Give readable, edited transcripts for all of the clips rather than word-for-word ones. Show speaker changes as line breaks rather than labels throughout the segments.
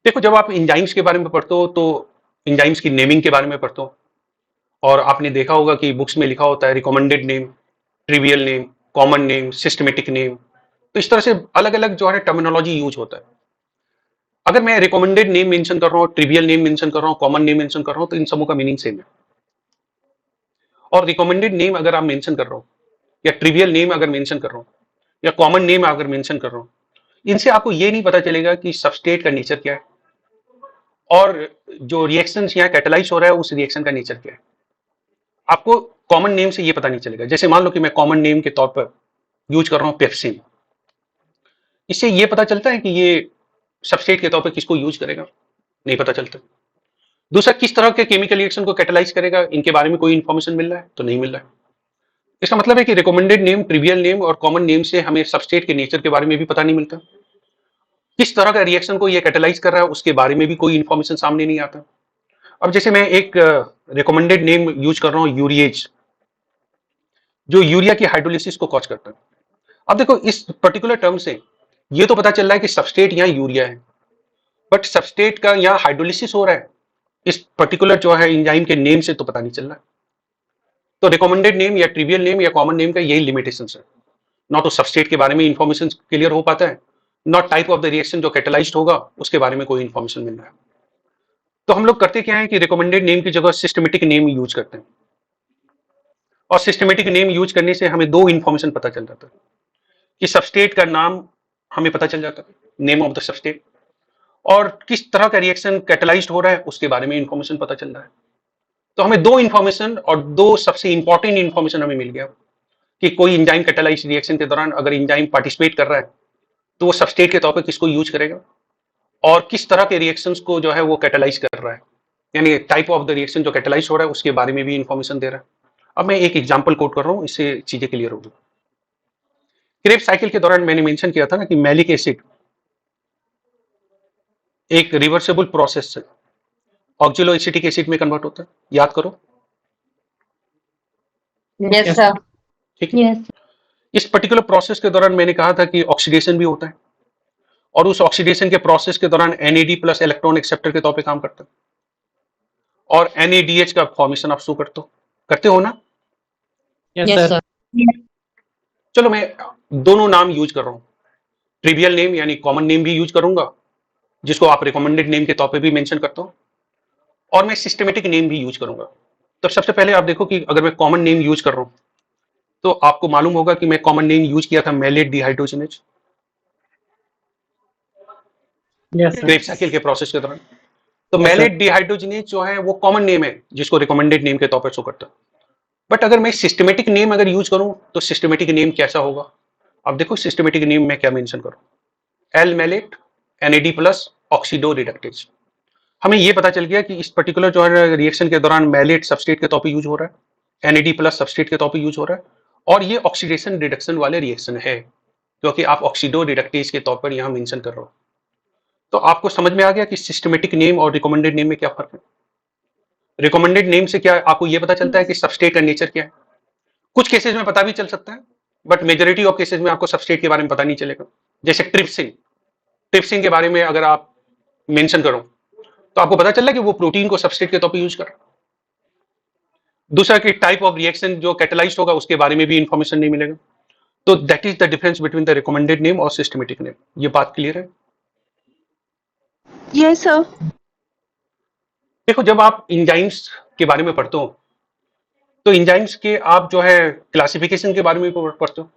देखो, जब आप एंजाइम्स के बारे में पढ़ते हो तो एंजाइम्स की नेमिंग के बारे में पढ़ते हो, और आपने देखा होगा कि बुक्स में लिखा होता है recommended name, trivial name, common name, systematic name. तो इस तरह से अलग अलग जो है टर्मिनोलॉजी यूज होता है। अगर मैं रिकमेंडेड नेम मेंशन कर रहा हूँ, ट्रिवियल नेम मेंशन कर रहा हूँ, कॉमन नेम मेंशन कर रहा हूँ, तो इन सबों का मीनिंग सेम है। और रिकमेंडेड नेम अगर आप मेंशन कर रहा हूँ, या ट्रिवियल नेम अगर मेंशन कर रहा हूँ, या कॉमन नेम अगर मेंशन कर रहा हूँ, इनसे आपको ये नहीं पता चलेगा कि सबस्ट्रेट का नेचर क्या है, और जो रिएक्शन यहाँ कैटेलाइज हो रहा है उस रिएक्शन का नेचर क्या है। आपको कॉमन नेम से ये पता नहीं चलेगा। जैसे मान लो कि मैं कॉमन नेम के तौर पर यूज कर रहा हूँ पेप्सिन, इससे ये पता चलता है कि ये सबस्ट्रेट के तौर पर किसको यूज करेगा, नहीं पता चलता। दूसरा, किस तरह के केमिकल रिएक्शन को कैटेलाइज करेगा, इनके बारे में कोई इंफॉर्मेशन मिल रहा है तो नहीं मिल रहा है। इसका मतलब है कि रिकमेंडेड नेम, ट्रिवियल नेम और कॉमन नेम से हमें सबस्ट्रेट के नेचर के बारे में भी पता नहीं मिलता। किस तरह का रिएक्शन को ये कैटेलाइज कर रहा है उसके बारे में भी कोई इंफॉर्मेशन सामने नहीं आता। अब जैसे मैं एक रिकमेंडेड नेम यूज कर रहा हूँ यूरिएज, जो यूरिया की हाइड्रोलिसिस को कॉज करता है। अब देखो, इस पर्टिकुलर टर्म से ये तो पता चल रहा है कि सबस्ट्रेट यहाँ यूरिया है, बट सबस्ट्रेट का यहाँ हाइड्रोलिसिस हो रहा है इस पर्टिकुलर जो है एंजाइम के नेम से तो पता नहीं चल रहा है। तो रिकमेंडेड नेम या ट्रिवियल नेम या कॉमन नेम का यही लिमिटेशन है। ना तो सबस्ट्रेट के बारे में इंफॉर्मेशन क्लियर हो पाता है, not type of the reaction जो कैटेलाइज्ड होगा उसके बारे में कोई इंफॉर्मेशन मिल रहा है। तो हम लोग करते क्या है कि रिकमेंडेड नेम की जगह सिस्टमेटिक नेम यूज करते हैं, और सिस्टमेटिक नेम यूज करने से हमें दो इंफॉर्मेशन पता चल जाता है कि सबस्ट्रेट का नाम हमें पता चल जाता है, नेम ऑफ द सबस्ट्रेट, और किस तरह का रिएक्शन कैटेलाइज्ड हो रहा है उसके बारे में इंफॉर्मेशन पता चल रहा है। तो हमें दो इंफॉर्मेशन, और दो सबसे इंपॉर्टेंट इंफॉर्मेशन हमें मिल गया कि कोई एंजाइम कैटेलाइज्ड रिएक्शन के दौरान अगर एंजाइम पार्टिसिपेट कर रहा है तो वो सबस्ट्रेट के तौर पे किसको यूज करेगा, और किस तरह के रिएक्शंस को जो है वो कैटेलाइज कर रहा है, यानी टाइप ऑफ द रिएक्शन जो कैटेलाइज हो रहा है उसके बारे में भी इंफॉर्मेशन दे रहा है। अब मैं एक एग्जांपल कोट कर रहा हूं, इससे चीजें क्लियर होगी। क्रेब्स साइकिल के दौरान मैंने मेंशन किया था ना कि मैलिक एसिड एक रिवर्सिबल प्रोसेस से ऑक्जेलो एसिटिक एसिड में कन्वर्ट होता है, याद करो।
Yes sir.
ठीक है। इस पर्टिकुलर प्रोसेस के दौरान मैंने कहा था कि ऑक्सीडेशन भी होता है, और उस ऑक्सीडेशन के प्रोसेस के दौरान NAD प्लस इलेक्ट्रॉन एक्सेप्टर के तौर पे काम करता है, और NADH का फॉर्मेशन आप शो करते हो ना।
Yes sir.
चलो, मैं दोनों नाम यूज कर रहा हूं, ट्रिवियल नेम यानी कॉमन नेम भी यूज करूंगा जिसको आप रिकमेंडेड नेम के तौर पे भी मेंशन करता हूं, और मैं सिस्टमेटिक नेम भी यूज करूंगा। तो सबसे पहले आप देखो कि अगर मैं कॉमन नेम यूज कर रहा हूं तो आपको मालूम होगा कि मैं कॉमन नेम यूज किया था मैलेट डिहाइड्रोजनेज क्रेब्स साइकिल के प्रोसेस के दौरान। तो मैलेट डिहाइड्रोजनेज जो है वो कॉमन नेम है जिसको रिकमेंडेड नेम के तौर पर शो करता है। बट अगर मैं सिस्टमेटिक नेम अगर यूज करूं तो सिस्टमेटिक नेम कैसा होगा। अब देखो सिस्टमेटिक नेम में क्या मेंशन करूं, L malate NAD plus oxidoreductase. हमें यह पता चल गया कि इस पर्टिकुलर जो है रिएक्शन के दौरान मैलेट सबस्ट्रेट के तौर पे यूज हो रहा है, NAD प्लस सबस्ट्रेट के तौर पे यूज हो रहा है, और ये ऑक्सीडेशन रिडक्शन वाले रिएक्शन है क्योंकि आप ऑक्सीडो रिडक्टेज के तौर पर यहां मेंशन कर रहे हो। तो आपको समझ में आ गया कि सिस्टमेटिक नेम और रिकमेंडेड नेम में क्या फर्क है। रिकमेंडेड नेम से क्या आपको यह पता चलता है कि सबस्ट्रेट का नेचर क्या है। कुछ केसेस में पता भी चल सकता है, बट मेजोरिटी ऑफ केसेस में आपको सबस्ट्रेट के बारे में पता नहीं चलेगा। जैसे ट्रिप्सिन, ट्रिप्सिन के बारे में अगर आप मेंशन करो तो आपको पता चल रहा है कि वो प्रोटीन को सबस्ट्रेट के तौर पे यूज कर रहा है। दूसरा कि टाइप ऑफ रिएक्शन जो कैटेलाइज्ड होगा उसके बारे में भी इंफॉर्मेशन नहीं मिलेगा। तो that is the difference between the recommended name और सिस्टमेटिक नेम। ये बात क्लियर है?
Yes sir.
देखो, जब आप इंजाइम्स के बारे में पढ़ते हो तो इंजाइम्स के आप जो है क्लासिफिकेशन के बारे में पढ़ते हो,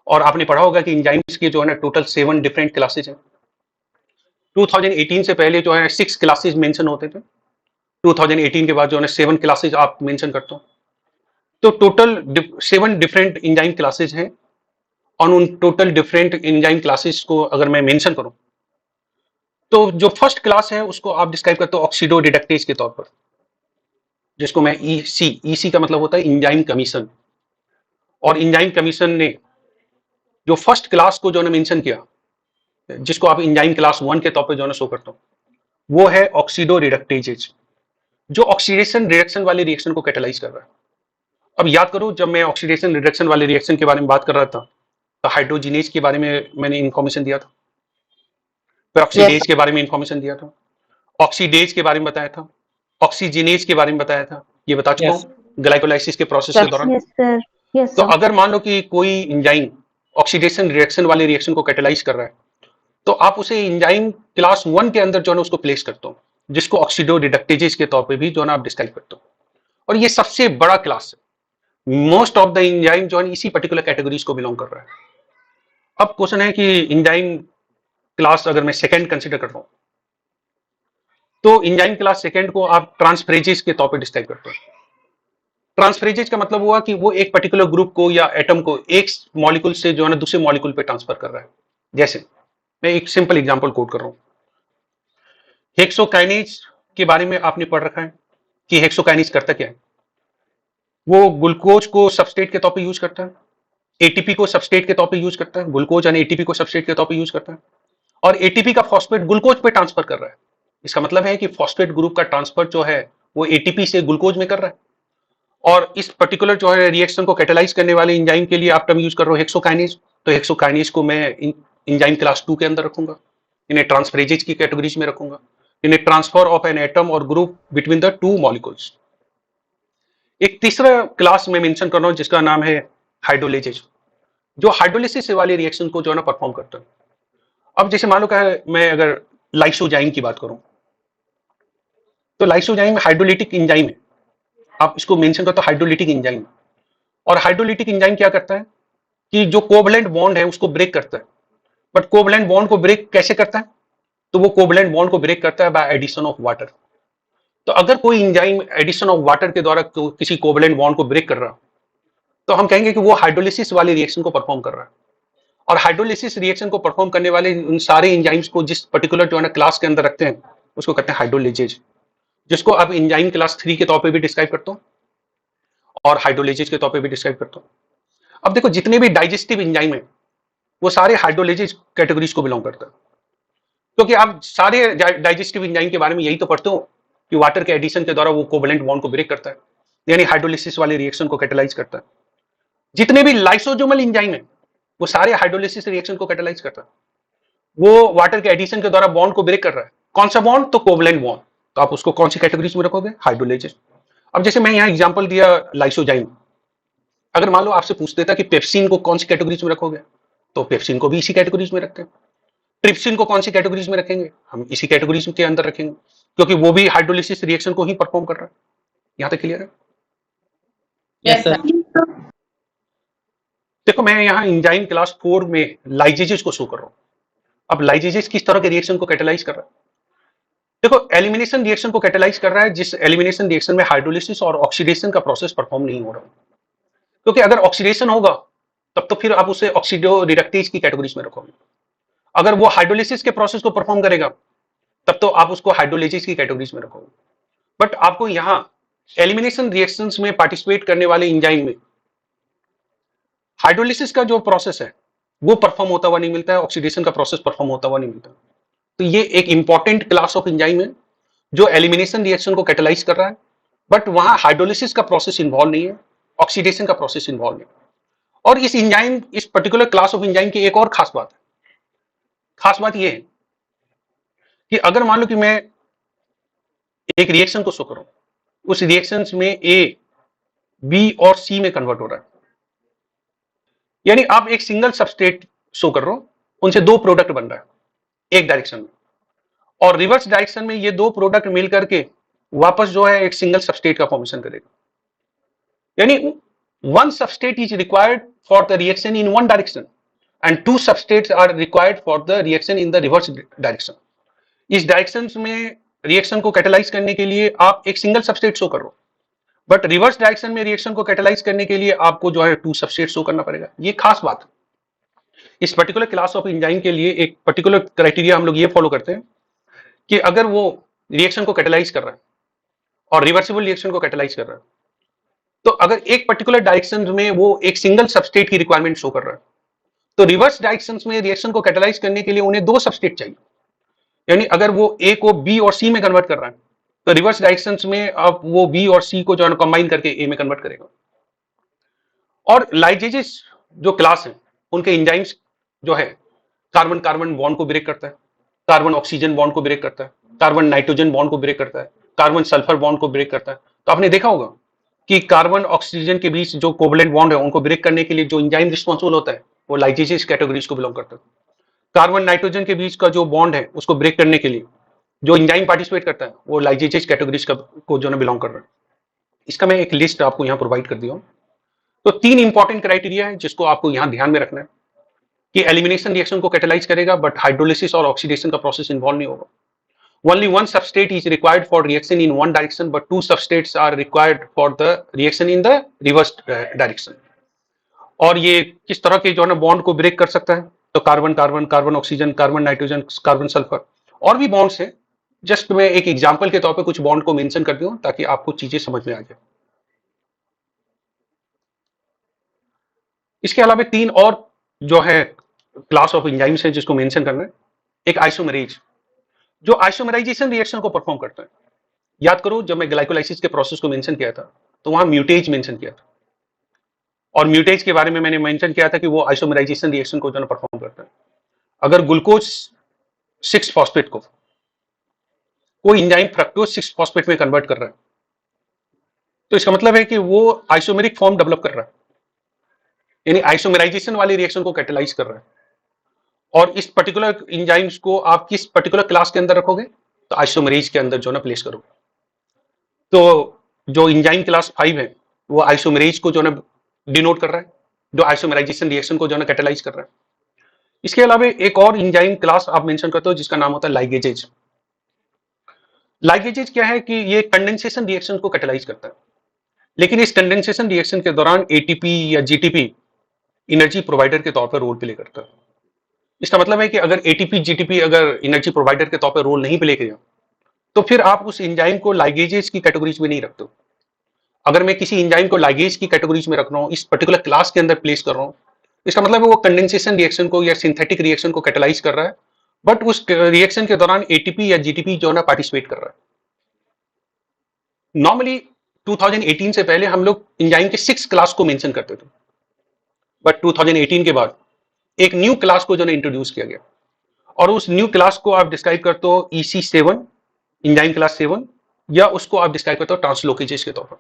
और आपने पढ़ा होगा कि इंजाइम्स के जो है ना टोटल 7 डिफरेंट क्लासेज हैं। 2018 से पहले जो है 6 क्लासेज मेंशन होते थे, 2018 के बाद जो है 7 क्लासेज आप मेंशन करते हो। तो टोटल 7 डिफरेंट इंजाइम क्लासेज हैं, और उन टोटल डिफरेंट इंजाइम क्लासेस को अगर मैं मेंशन करूं तो जो फर्स्ट क्लास है उसको आप डिस्क्राइब करते हो ऑक्सीडो रिडक्टेज के तौर पर, जिसको मैं EC का मतलब होता है इंजाइम कमीशन। और इंजाइम कमीशन ने जो फर्स्ट क्लास को जो है मेंशन किया, जिसको आप इंजाइम क्लास 1 के तौर पर जो है शो करते हो, वो है ऑक्सीडो रिडक्टेजेज, जो ऑक्सीडेशन रिडक्शन वाले रिएक्शन को कैटेलाइज कर रहा है। अब याद करो, जब मैं ऑक्सीडेशन रिडक्शन वाले रिएक्शन के बारे में बात कर रहा था तो हाइड्रोजिनेज के बारे में मैंने इंफॉर्मेशन दिया था। पेरोक्सीडेज के बारे में इंफॉर्मेशन दिया था, ऑक्सीडेज के बारे में बताया था, ऑक्सीजिनेज के बारे में बताया था, ये बता चुका
Yes.
हूँ ग्लाइकोलाइसिस के प्रोसेस के दौरान।
Yes, sir. Yes,
तो
sir.
अगर मान लो कि कोई एंजाइम ऑक्सीडेशन रिएक्शन वाले रिएक्शन को कैटेलाइज कर रहा है, तो आप उसे एंजाइम क्लास 1 के अंदर जो है ना उसको प्लेस करते हो, जिसको ऑक्सीडो रिडक्टेजेस के तौर पे भी जो है ना आप डिस्क्राइब करते हो, और ये सबसे बड़ा क्लास है। मोस्ट ऑफ द एंजाइम जो है इसी पर्टिकुलर कैटेगरीज को बिलोंग कर रहा है। अब क्वेश्चन है कि एंजाइम क्लास अगर मैं सेकंड कंसीडर करता हूं, तो एंजाइम क्लास सेकंड को आप ट्रांसफरेजेस के तौर पे डिस्क्राइब करते हो। ट्रांसफरेजेस का मतलब हुआ कि वो एक पर्टिकुलर ग्रुप को या एटम को एक मॉलिक्यूल से जो है ना दूसरे मॉलिक्यूल पे ट्रांसफर कर रहा है। जैसे मैं एक सिंपल एग्जांपल कोट कर रहा हूं, हेक्सोकाइनेज के बारे में आपने पढ़ रखा है कि हेक्सोकाइनेज करता क्या है। वो ग्लूकोज को सबस्ट्रेट के तौर पे यूज करता है, एटीपी को सबस्ट्रेट के तौर पे यूज करता है, ग्लूकोज यानी एटीपी को सबस्ट्रेट के तौर पे यूज करता है, और एटीपी का फॉस्फेट ग्लूकोज पे ट्रांसफर कर रहा है। इसका मतलब है कि फॉस्फेट ग्रुप का ट्रांसफर जो है वो एटीपी से ग्लूकोज में कर रहा है। और इस पर्टिकुलर जो है रिएक्शन को कैटेलाइज करने वाले एंजाइम के लिए आप टर्म यूज कर रहे हो हेक्सोकाइनेज, तो हेक्सोकाइनेज को मैं एंजाइम क्लास 2 के अंदर रखूंगा, इन्हें ट्रांसफरेजेज की कैटेगरीज में रखूंगा, इन्हें ट्रांसफर ऑफ एन एटम और group between the two molecules. एक तीसरा क्लास में मेंशन कर रहा हूं जिसका नाम है हाइड्रोलेजेज, जो हाइड्रोलिसिस वाले रिएक्शन को जो है ना परफॉर्म करता है। अब जैसे मान लो क्या है, मैं अगर लाइसोजाइम की बात करूं, तो लाइसोजाइम हाइड्रोलिटिक एंजाइम है, आप इसको मेंशन करते हो हाइड्रोलिटिक एंजाइम। और हाइड्रोलिटिक एंजाइम क्या करता है कि जो कोवलेंट बॉन्ड है उसको ब्रेक करता है। बट कोवलेंट बॉन्ड को ब्रेक कैसे करता है, तो वो कोवलेंट बॉन्ड को ब्रेक करता है बाय एडिशन ऑफ वाटर। तो अगर कोई एंजाइम एडिशन ऑफ वाटर के द्वारा किसी कोवलेंट बॉन्ड को ब्रेक कर रहा है, तो हम कहेंगे कि वो हाइड्रोलिसिस वाले रिएक्शन को परफॉर्म कर रहा है। और हाइड्रोलिसिस रिएक्शन को परफॉर्म करने वाले उन सारे एंजाइम्स को जिस पर्टिकुलर जो है ना क्लास के अंदर रखते हैं उसको कहते हैं हाइड्रोलेजेज, जिसको आप एंजाइम क्लास 3 के तौर पे भी डिस्क्राइब करते हो और हाइड्रोलेजेज के तौर पे भी डिस्क्राइब करते हो। अब देखो जितने भी डाइजेस्टिव एंजाइम है वो सारे हाइड्रोलेजेज कैटेगरीज को बिलोंग करते हैं, क्योंकि आप सारे डाइजेस्टिव एंजाइम के बारे में यही तो पढ़ते हो कि वाटर के एडिशन के द्वारा वो कोवलेंट बॉन्ड को ब्रेक करता है, यानी हाइड्रोलिसिस वाले रिएक्शन को कैटेलाइज करता है। जितने भी लाइसोसोमल एंजाइम है वो सारे हाइड्रोलिसिस रिएक्शन को कैटेलाइज करता है। वो वाटर के एडिशन के द्वारा बॉन्ड को ब्रेक कर रहा है। कौन सा बॉन्ड, तो कोवलेंट बॉन्ड। तो आप उसको कौन सी कैटेगरीज में रखोगे, हाइड्रोलेजेज। अब जैसे मैं यहाँ एग्जांपल दिया लाइसोजाइम, अगर मान लो आपसे पूछ देता कि पेप्सिन को कौन सी कैटेगरीज में रखोगे, तो पेप्सिन को भी इसी कैटेगरीज में रखते हैं। ट्रिप्सिन को कौन सी कैटेगरीज में रखेंगे, हम इसी कैटेगरीज के अंदर रखेंगे, क्योंकि वो भी हाइड्रोलिसिस रिएक्शन को ही परफॉर्म कर रहा है। यहां तक क्लियर है?
Yes, sir.
देखो मैं यहाँ एंजाइम क्लास 4 में लाइजेजेस को शो कर रहा हूं। अब लाइजेजेस किस तरह के रिएक्शन को कैटेलाइज कर रहा है, देखो एलिमिनेशन रिएक्शन को कैटेलाइज कर रहा है, जिस एलिमिनेशन रिएक्शन में हाइड्रोलिसिस और ऑक्सीडेशन का प्रोसेस परफॉर्म नहीं हो रहा, क्योंकि अगर ऑक्सीडेशन होगा तब तो फिर आप उसे ऑक्सीडो रिडक्टेज की कैटेगरीज में रखोगे। अगर वो हाइड्रोलिसिस के प्रोसेस को परफॉर्म करेगा तब तो आप उसको हाइड्रोलिसिस की कैटेगरीज में रखोगे। बट आपको यहाँ एलिमिनेशन रिएक्शंस में पार्टिसिपेट करने वाले एंजाइम में हाइड्रोलिसिस का जो प्रोसेस है वो परफॉर्म होता हुआ नहीं मिलता है, ऑक्सीडेशन का प्रोसेस परफॉर्म होता हुआ नहीं मिलता। तो ये एक इंपॉर्टेंट क्लास ऑफ एंजाइम है जो एलिमिनेशन रिएक्शन को कैटेलाइज कर रहा है, बट वहां हाइड्रोलिसिस का प्रोसेस इन्वॉल्व नहीं है, ऑक्सीडेशन का प्रोसेस इन्वॉल्व नहीं। और इस एंजाइम, इस पर्टिकुलर क्लास ऑफ एंजाइम की एक और खास बात है। खास बात यह है कि अगर मान लो कि मैं एक रिएक्शन को शो करूं, उस रिएक्शन में ए, बी और सी में कन्वर्ट हो रहा है, यानी आप एक सिंगल सबस्ट्रेट शो कर रहे हो, उनसे दो प्रोडक्ट बन रहा है एक डायरेक्शन में, और रिवर्स डायरेक्शन में ये दो प्रोडक्ट मिल करके वापस जो है एक सिंगल सबस्ट्रेट का फॉर्मेशन करेगा। यानी one substrate is required for the reaction in one direction and two substrates are required for the reaction in the reverse direction. इस डायरेक्शन में रिएक्शन को कैटेलाइज करने के लिए आप एक सिंगल सबस्ट्रेट शो कर रहे हो, बट रिवर्स डायरेक्शन में रिएक्शन को कैटेलाइज करने के लिए आपको जो है टू सबस्ट्रेट शो करना पड़ेगा। ये खास बात है। इस पर्टिकुलर क्लास ऑफ एंजाइम के लिए एक पर्टिकुलर क्राइटेरिया हम लोग ये फॉलो करते हैं कि अगर वो रिएक्शन को कैटेलाइज कर रहा है और रिवर्सिबल रिएक्शन को कैटेलाइज कर रहा है, तो अगर एक पर्टिकुलर डायरेक्शन में वो एक सिंगल सबस्ट्रेट की रिक्वायरमेंट शो कर रहा है, तो रिवर्स डायरेक्शन में रिएक्शन को कैटेलाइज करने के लिए उन्हें दो सबस्ट्रेट चाहिए। यानी अगर वो ए को बी और सी में कन्वर्ट कर रहा है, तो रिवर्स डायरेक्शंस में अब वो बी और सी को जो है कंबाइन करके ए में कन्वर्ट करेगा। और लाइजेजेस जो क्लास है उनके एंजाइम्स जो है कार्बन कार्बन बॉन्ड को ब्रेक करता है, कार्बन ऑक्सीजन बॉन्ड को ब्रेक करता है, कार्बन नाइट्रोजन बॉन्ड को ब्रेक करता है, कार्बन सल्फर बॉन्ड को ब्रेक करता है। तो आपने देखा होगा कि कार्बन ऑक्सीजन के बीच जो कोवलेंट बॉन्ड है उनको ब्रेक करने के लिए जो एंजाइम रिस्पॉन्सिबल होता है वो लाइजेजेस कैटेगरीज को बिलोंग करता है। कार्बन नाइट्रोजन के बीच का जो बॉन्ड है उसको ब्रेक करने के लिए जो एंजाइम पार्टिसिपेट करता है वो लाइजेजेस कैटेगरीज को जो है बिलोंग कर रहा है। इसका मैं एक लिस्ट आपको यहाँ प्रोवाइड कर दिया हूँ। तो 3 इंपॉर्टेंट क्राइटेरिया है जिसको आपको यहाँ ध्यान में रखना है कि एलिमिनेशन रिएक्शन को कैटेलाइज करेगा बट हाइड्रोलिसिस और ऑक्सीडेशन का प्रोसेस इन्वॉल्व नहीं होगा। Only one substrate is required for reaction in one direction, but 2 substrates are required for the reaction in the reverse direction. और ये किस तरह के जो है ना बॉन्ड को ब्रेक कर सकता है? तो carbon carbon, carbon oxygen, carbon nitrogen, carbon sulphur और भी बॉन्ड्स हैं। जस्ट मैं एक एग्जांपल के तौर पे कुछ बॉन्ड को मेंशन कर दूं ताकि आपको चीजें समझ में आ जाए। इसके अलावा 3 और जो है क्लास ऑफ एंजाइम्स है जिसको मेंशन करना है। एक आइसोमेरेज जो आइसोमेराइजेशन रिएक्शन को परफॉर्म करता है। याद करो जब मैं ग्लाइकोलाइसिस के प्रोसेस को मेंशन किया था तो वहां म्यूटेज मेंशन किया था और म्यूटेज के बारे में मैंने मेंशन किया था कि वो आइसोमेराइजेशन रिएक्शन को जो है परफॉर्म करता है। अगर ग्लूकोज 6 फॉस्फेट को कोई एंजाइम फ्रक्टोज 6 फॉस्फेट में कन्वर्ट कर रहा है तो इसका मतलब है कि वो आइसोमेरिक फॉर्म डेवलप कर रहा है, यानी आइसोमेराइजेशन वाली रिएक्शन को कैटेलाइज कर रहा है। और इस पर्टिकुलर एंजाइम्स को आप किस पर्टिकुलर क्लास के अंदर रखोगे? तो आइसोमेरेज के अंदर जो ना प्लेस करोगे। तो जो एंजाइम क्लास 5 है वो आइसोमेरेज को जो ना डिनोट कर रहा है, जो आइसोमेराइजेशन रिएक्शन को जो ना कैटेलाइज कर रहा है। इसके अलावा एक और एंजाइम क्लास आप मेंशन करते हो जिसका नाम होता है लाइगेजेज। लाइगेजेज क्या है कि ये कंडेंसेशन रिएक्शन को कैटेलाइज करता है, लेकिन इस कंडेंसेशन रिएक्शन के दौरान एटीपी या जीटीपी एनर्जी प्रोवाइडर के तौर पर रोल प्ले करता है। इसका मतलब है कि अगर एटीपी जीटीपी अगर एनर्जी प्रोवाइडर के तौर पर रोल नहीं प्ले किया तो फिर आप उस एंजाइम को लाइगेजेज की कैटेगरीज में नहीं रखते हो। अगर मैं किसी एंजाइम को लाइगेज की कैटेगरीज में रख रहा हूं, इस पर्टिकुलर क्लास के अंदर प्लेस कर रहा हूं, इसका मतलब है वो कंडेंसेशन रिएक्शन को या सिंथेटिक रिएक्शन को कैटेलाइज कर रहा है, बट उस रिएक्शन के दौरान एटीपी या जीटीपी जो है ना पार्टिसिपेट कर रहा है। नॉर्मली 2018 से पहले हम लोग एंजाइम के 6 क्लास को मेंशन करते थे, बट 2018 के बाद एक न्यू क्लास को जो है इंट्रोड्यूस किया गया और उस न्यू क्लास को आप डिस्क्राइब करते हो EC7 एंजाइम क्लास 7 या उसको आप डिस्क्राइब करते हो ट्रांसलोकेजेज के तौर पर।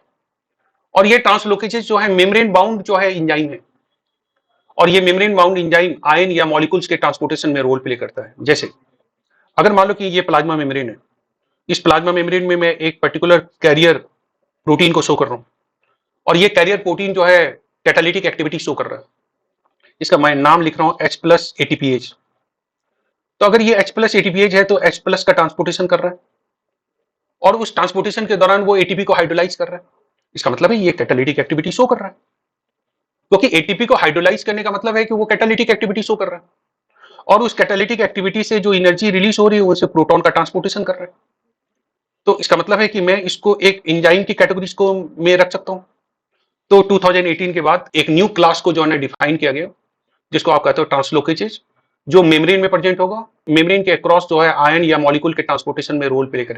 और ये ट्रांसलोकेजेज जो है मेम्ब्रेन बाउंड जो है एंजाइम है और ये मेम्ब्रेन बाउंड एंजाइम आयन या मॉलिक्यूल्स के ट्रांसपोर्टेशन में रोल प्ले करता है। जैसे अगर मान लो कि ये प्लाज्मा मेम्ब्रेन है, इस प्लाज्मा मेम्ब्रेन में मैं एक पर्टिकुलर कैरियर प्रोटीन को शो कर रहा हूं और ये कैरियर प्रोटीन जो है कैटालिटिक एक्टिविटी शो कर रहा है। इसका मैं नाम लिख रहा हूं H+ ATPase। तो अगर ये H+ ATPase है तो H+ का ट्रांसपोर्टेशन कर रहा है और उस ट्रांसपोर्टेशन के दौरान वो एटीपी को हाइड्रोलाइज कर रहा है। इसका मतलब है ये कैटालिटिक एक्टिविटी शो कर रहा है, क्योंकि एटीपी को हाइड्रोलाइज करने का मतलब है कि वो कैटालिटिक एक्टिविटी शो कर रहा है और उस कैटालिटिक एक्टिविटी से जो एनर्जी रिलीज हो रही है उससे प्रोटॉन का ट्रांसपोर्टेशन कर रहा है। तो इसका मतलब है कि मैं इसको एक एंजाइम की कैटेगरीज को में रख सकता हूं। तो 2018 के बाद एक न्यू क्लास को जो है डिफाइन किया गया जिसको आप कहते हो ट्रांसलोकेजेज, जो मेम्ब्रेन में प्रेजेंट होगा, मेम्ब्रेन के अक्रॉस जो है आयन या मॉलिक्यूल के ट्रांसपोर्टेशन में रोल प्ले करेगा।